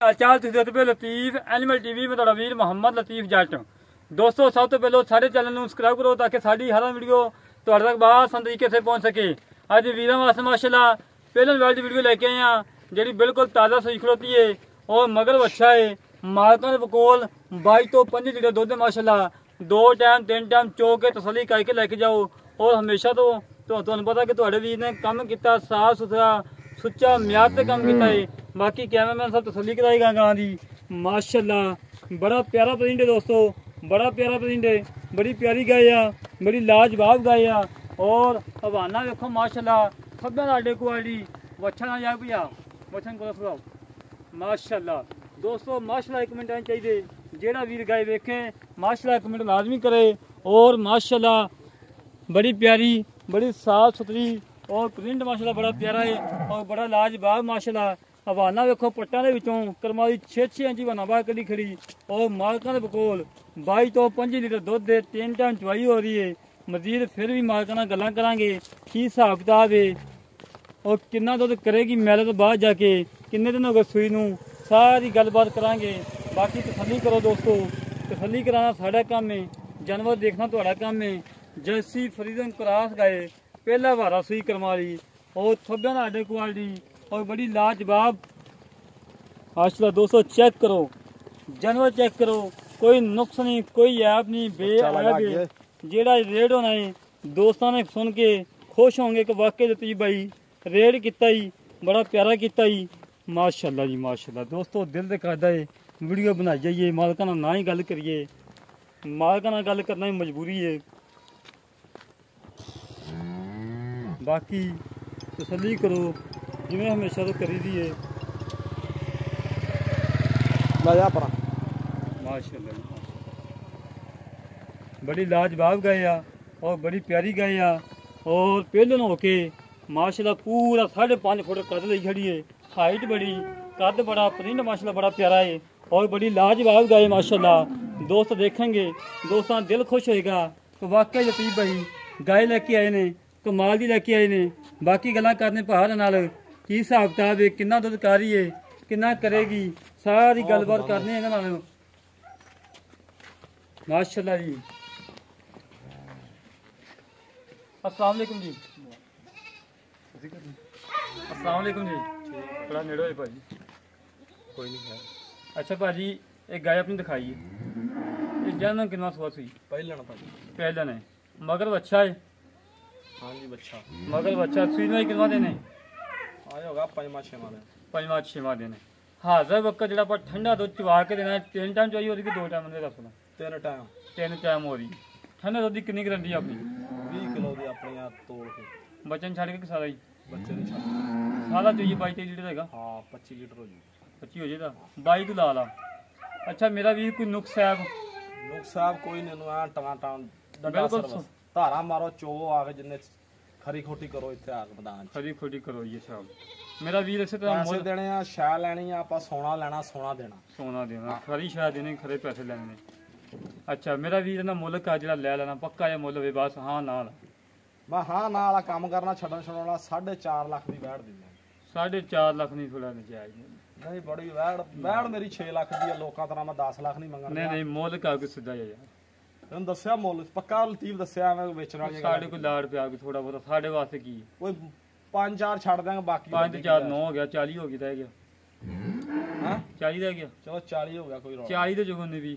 चाल तुसीं Latif animal TV में तुहाडा वीर मोहम्मद लतीफ जट। दोस्तों सब तो पहले सारे चैनल को सबसक्राइब करो ताकि साड़ी हर वीडियो तुहाडे तक आसान तरीके से पहुँच सके। अज वीर वास्ते माशाल्लाह पहले वाली दी वीडियो लेके आए हैं जी बिल्कुल ताज़ा सही खड़ोती है और मगर अच्छा है। मालकों के कोल 22 तो 25 लीटर दुध माशाल्लाह 2 टाइम 3 टाइम चो के तसली करके लेके जाओ। और हमेशा तो तुहानू पता कि तुहाडे वीर ने काम किया साफ सुथरा सुच्चा म्याद से काम किया है। बाकी कैमरामैन सब तसली कराएगा गां की माशाल्लाह बड़ा प्यारा प्रिंट है दोस्तों, बड़ा प्यारा प्रिंट है, बड़ी प्यारी गाय आ, बड़ी लाजवाब गाय आ। और हवाना देखो माशाल्लाह खब्बे आडे क्वालिटी वच्छा ना जाए भैया वच्छन को सुनाओ माशाल्लाह। दोस्तों माशाल्लाह एक मिनट आनी चाहिए जेड़ा वीर गाय देखे माशाल्लाह एक मिनट लाजमी करे। और माशाल्लाह बड़ी प्यारी बड़ी साफ सुथरी और प्रिंट माशाल्लाह बड़ा प्यारा है और बड़ा लाजवाब माशाल्लाह। हवाना देखो पट्टा के विचों करमाई 6-6 इंची बना बाहर कड़ी खड़ी और मालकां दे कोल 22 तो 25 लीटर दुध दे 3 टाइम चवाई हो रही है। मजीद फिर भी मालकां नाल गल्लां करांगे की हिसाब किताब है और कितना दुध करेगी मेले तो बाद जाके किन्ने दिन हो गए सूई नूं सारी गलबात करांगे। बाकी तसल्ली करो दोस्तों, तसल्ली कराना साड़ा काम है, जानवर देखना तुहाड़ा काम है। जर्सी फरीदन क्रॉस गाय पहला वारा सूई करवा ली और थब्बे आडे क्वालिटी और बड़ी लाजवाब माशाल्लाह। दोस्तों चेक करो जानवर चेक करो, कोई नुक्स नहीं कोई ऐप नहीं बेअब जेड़ा रेड होना है। दोस्तों ने सुन के खुश होंगे कि वाकई लतीफ भाई रेड किता ही बड़ा प्यारा किता ही माशाल्लाह जी माशाल्लाह। दोस्तों दिल दे करदा है वीडियो बनाई जाइए, मालकां नाल ना ही गल करिए, मालकां नाल गल करना ही मजबूरी है। बाकी तसल्ली करो जिवें हमेशा तो करी दी है माशाल्लाह। बड़ी लाजवाब गाय आ और बड़ी प्यारी गाय आ और पहले होके माशाल्लाह पूरा 5.5 फुट कद ली खड़ी है। हाइट बड़ी कद बड़ा प्रिंट माशाल्लाह बड़ा प्यारा है और बड़ी लाजवाब गाय माशाल्लाह। दोस्त देखेंगे दोस्तों दिल खुश होएगा तो वाकई लतीफ भाई गाय लेके आए ने कमाल दी लेके आए ने। बाकी गल्लां करने पहाड़ नाल की हिसाब किताब है कितना दुध कारी है कितना करेगी सारी गलबात करनी है नाल माशाल्लाह जी। अस्सलाम वालेकुम जी, अस्सलाम वालेकुम जी। बड़ा नेड़ो है भाजी कोई नहीं है। अच्छा भाजी एक गाय अपनी दिखाइए जन्म कितना सुआ सी पहले ना भाजी पहले ने मगर बच्चा है। हाँ जी बच्चा मगर बच्चा सुई में कितना देने आया होगा 5-6 दिन 5-6 दिन। हाजर वक्त जो ठंडा दूध चवा के देना 3 टाइम चाहिए हो रही कि 2 टाइम दस ना 3 टाइम हो रही। ठंडे दूध की कितनी गारंटी अपनी 20 किलो की अपने आप तोड़ के बच्चन छड़ के सारा ही बच्चे नहीं छाड़ सारा चाहिए 22-23 लीटर है। हाँ 25 लीटर हो जाए 25 हो जाएगा 22 तो ला ला। अच्छा मेरा भी कोई नुक्स है नुक्स साहब कोई नहीं टमाटान बिल्कुल धारा मारो चोवो आके जिन्ने खरी खोटी करो इतने आके मैदान खरी खोटी करो ये साहब। मेरा वीर इसे तरह पैसे देने आ शै लैनी आप सोना लेना सोना देना सोना देना खरी शायद देने खरे पैसे लेने ने। अच्छा मेरा वीर ना मुल्क आ जरा ले लेना पक्का या मुल वे बस हाँ ना मैं हाँ ना वाला काम करना छड़न छड़ाना 4.5 लाख की वैड़ दी 4.5 लाख नहीं थोड़ा नजायज नहीं बड़ी वैड़ मेरी 6 लाख की है लोकां तरह मैं 10 लाख नहीं मंगना नहीं मुल्क आ के सीधा यार ਤੈਨੂੰ ਦੱਸਿਆ ਮੁੱਲ ਪੱਕਾ ਲਤੀਫ ਦੱਸਿਆ ਐਵੇਂ ਵੇਚਣ ਵਾਲੀ ਸਾਡੇ ਕੋਈ ਲਾੜ ਪਿਆ ਕੋਈ ਥੋੜਾ ਬਹੁਤਾ ਸਾਡੇ ਵਾਸਤੇ ਕੀ ਕੋਈ 5-4 ਛੱਡ ਦਾਂਗੇ ਬਾਕੀ 5-4 9 ਹੋ ਗਿਆ 40 ਹੋ ਗਿਆ ਰਹਿ ਗਿਆ ਹਾਂ 40 ਰਹਿ ਗਿਆ ਚਲੋ 40 ਹੋ ਗਿਆ ਕੋਈ ਰੌਲਾ 40 ਤੇ ਜਗੋਂ ਨਹੀਂ ਵੀ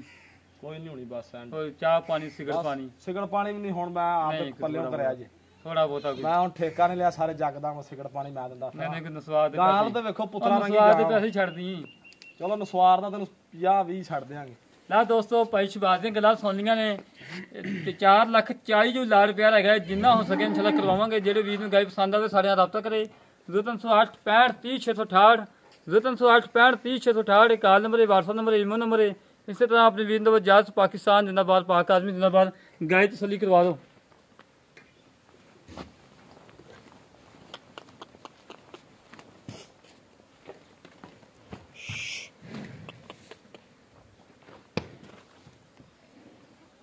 ਕੋਈ ਨਹੀਂ ਹੋਣੀ ਬਸ ਐਂਡ ਚਾਹ ਪਾਣੀ ਸਿਗਰਟ ਪਾਣੀ ਵੀ ਨਹੀਂ ਹੁਣ ਮੈਂ ਆਪ ਪੱਲਿਓਂ ਕਰਿਆ ਜੇ ਥੋੜਾ ਬਹੁਤਾ ਮੈਂ ਹੁਣ ਠੇਕਾ ਨਹੀਂ ਲਿਆ ਸਾਰੇ ਜੱਗ ਦਾ ਮੈਂ ਸਿਗਰਟ ਪਾਣੀ ਮੈਂ ਦਿੰਦਾ ਨਹੀਂ ਨਹੀਂ ਨਸਵਾਦ ਗਾਂ ਤੇ ਵੇਖੋ ਪੁੱਤਰਾ ਰੰਗੀ ਨਸਵਾਦ ਦੇ ਪੈਸੇ ਛੱਡਦੀ ਚਲੋ ਨਸਵਾਰ ਦਾ ਤੈਨੂੰ 50-20 ਛੱਡ ਦਿਆਂਗੇ ला दोस्तों भाई शहबाज दी गल्लां सुन लियां ने 4,40,000 जो लाड़ प्यार है जिन्ना हो सके इंशाल्लाह करवावांगे। जेडे वीर नूं गाय पसंद आवे सारे राब्ता करे 0308 65 30 668 0308 65 30 668 एक कॉल नंबर है व्हाट्सएप नंबर है ईमेल नंबर है। इसी तरह अपने वीर नंबर जाज पाकिस्तान जिंदाबाद पाक आदमी जिंदाबाद गाय तसल्ली करवा दो।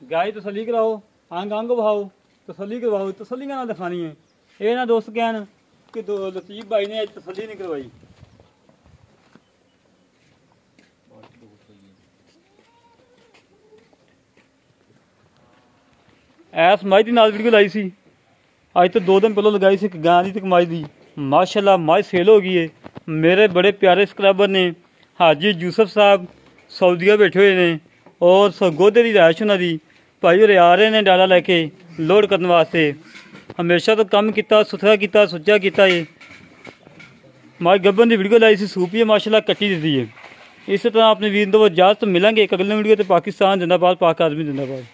गाय तसल्ली कराओ अंग अंग बहाओ तसल्ली करवाओ तसल्ली ना दिखानी है। ये ना दोस्त कहन कि लतीफ भाई ने तसल्ली नहीं करवाई ਐਸ ਮੱਝ ਦੀ ਨਾਲ ਵੀਡੀਓ ਲਾਈ ਸੀ। ਅੱਜ ਤੋਂ 2 ਦਿਨ ਪਹਿਲਾਂ ਲਗਾਈ ਸੀ ਇੱਕ ਗਾਂ ਦੀ ਤੇ ਇੱਕ ਮੱਝ ਦੀ। ਮਾਸ਼ਾਅੱਲਾ ਮੱਝ ਸੇਲ ਹੋ ਗਈ ਹੈ। ਮੇਰੇ ਬੜੇ ਪਿਆਰੇ ਸਬਸਕ੍ਰਾਈਬਰ ਨੇ ਹਾਜੀ ਯੂਸਫ ਸਾਹਿਬ ਸਊਦੀਆ ਬੈਠੇ ਹੋਏ ਨੇ ਔਰ ਸਰਗੋਧੇ ਦੀ ਰਿਹਾਇਸ਼ ਉਹਨਾਂ ਦੀ। ਭਾਈ ਉਰੇ ਆ ਰਹੇ ਨੇ ਡਾਲਾ ਲੈ ਕੇ ਲੋਡ ਕਰਨ ਵਾਸਤੇ। ਹਮੇਸ਼ਾ ਤੋਂ ਕੰਮ ਕੀਤਾ, ਸੁਥਰਾ ਕੀਤਾ, ਸੁੱਚਾ ਕੀਤਾ ਏ। ਮੱਝ ਗੱਭਣ ਦੀ ਵੀਡੀਓ ਲਾਈ ਸੀ, ਸੂਪੀ ਹੈ ਮਾਸ਼ਾਅੱਲਾ, ਕੱਟੀ ਦਿੱਤੀ ਹੈ। ਇਸੇ ਤਰ੍ਹਾਂ ਆਪਣੇ ਵੀਰ ਤੋਂ ਇਜਾਜ਼ਤ ਮਿਲਾਂਗੇ ਇੱਕ ਅਗਲੇ ਵੀਡੀਓ ਤੇ। ਪਾਕਿਸਤਾਨ ਜਿੰਦਾਬਾਦ, ਪਾਕ ਆਦਮੀ ਜਿੰਦਾਬਾਦ।